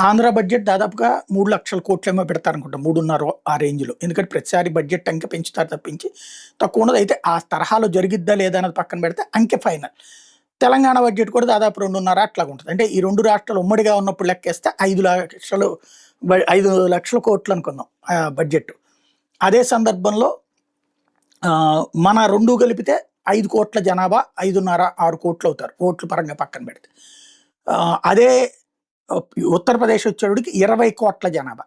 Andhra budget దాదాపుగా 3,00,000 కోట్లేమో పెడతారనుకుంటా. 3.5 ఆ రేంజ్‌లో. ఎందుకంటే ప్రతిసారి బడ్జెట్ అంకె పెంచుతారు తప్పించి, తక్కువ ఉండదు. అయితే ఆ తరహాలో జరిగిద్దా లేదా అన్నది పక్కన పెడితే అంకె ఫైనల్. తెలంగాణ బడ్జెట్ కూడా దాదాపు 2.5 అట్లాగుంటది. అంటే ఈ 2 రాష్ట్రాలు ఉమ్మడిగా ఉన్నప్పుడు లెక్కేస్తే 5,00,000 5,00,000 కోట్లు అనుకుందాం బడ్జెట్. అదే సందర్భంలో మన 2 కలిపితే 5,00,00,000 జనాభా 5.5, 6 కోట్లవుతారు. ఓట్ల పరంగా పక్కన పెడితే. అదే ఉత్తరప్రదేశ్ వచ్చేటప్పటికి 20,00,00,000 జనాభా.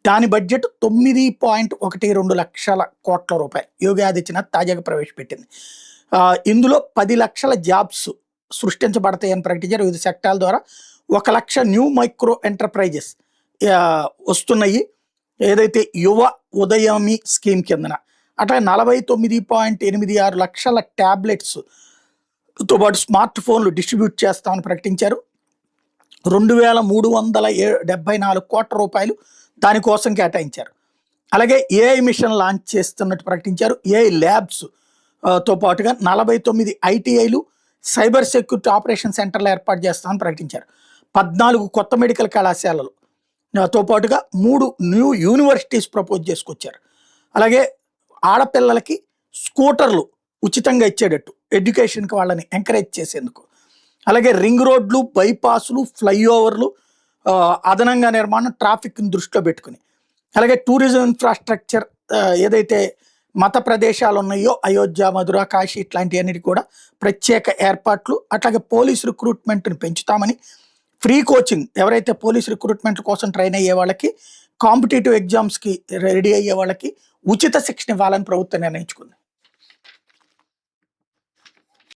దాని బడ్జెట్ 9.12 లక్షల కోట్ల రూపాయలు. యోగి ఆదిత్యనాథ్ తాజాగా ప్రవేశపెట్టింది. ఇందులో 10,00,000 జాబ్స్ సృష్టించబడతాయని ప్రకటించారు. వివిధ సెక్టార్ల ద్వారా 1,00,000 న్యూ మైక్రో ఎంటర్‌ప్రైజెస్ వస్తున్నాయి. ఏదైతే యువ ఉదయమి స్కీమ్ కిందన. అట్లా 49.86 లక్షల టాబ్లెట్స్ తో పాటు స్మార్ట్ ఫోన్లు డిస్ట్రిబ్యూట్ చేస్తామని ప్రకటించారు. 2,374 కోట్ల రూపాయలు దానికోసం కేటాయించారు. అలాగే ఏఐ మిషన్ లాంచ్ చేస్తున్నట్టు ప్రకటించారు. ఏఐ ల్యాబ్స్ తో పాటుగా 49 ఐటీఐలు, సైబర్ సెక్యూరిటీ ఆపరేషన్ సెంటర్లు ఏర్పాటు చేస్తామని ప్రకటించారు. 14 కొత్త మెడికల్ కళాశాలలు తో పాటుగా 3 న్యూ యూనివర్సిటీస్ ప్రపోజ్ చేసుకొచ్చారు. అలాగే ఆడపిల్లలకి స్కూటర్లు ఉచితంగా ఇచ్చేటట్టు ఎడ్యుకేషన్కి వాళ్ళని ఎంకరేజ్ చేసేందుకు. అలాగే రింగ్ రోడ్లు, బైపాస్లు, ఫ్లైఓవర్లు అదనంగా నిర్మాణం ట్రాఫిక్ని దృష్టిలో పెట్టుకుని. అలాగే టూరిజం ఇన్ఫ్రాస్ట్రక్చర్ ఏదైతే మత ప్రదేశాలు ఉన్నాయో అయోధ్య, మధుర, కాశీ ఇట్లాంటివన్నిటి కూడా ప్రత్యేక ఏర్పాట్లు. అట్లాగే పోలీస్ రిక్రూట్మెంట్ని పెంచుతామని, ఫ్రీ కోచింగ్ ఎవరైతే పోలీస్ రిక్రూట్మెంట్ కోసం ట్రైన్ అయ్యే వాళ్ళకి, కాంపిటేటివ్ ఎగ్జామ్స్కి రెడీ అయ్యే వాళ్ళకి ఉచిత శిక్షణ ఇవ్వాలని ప్రభుత్వం నిర్ణయించుకుంది.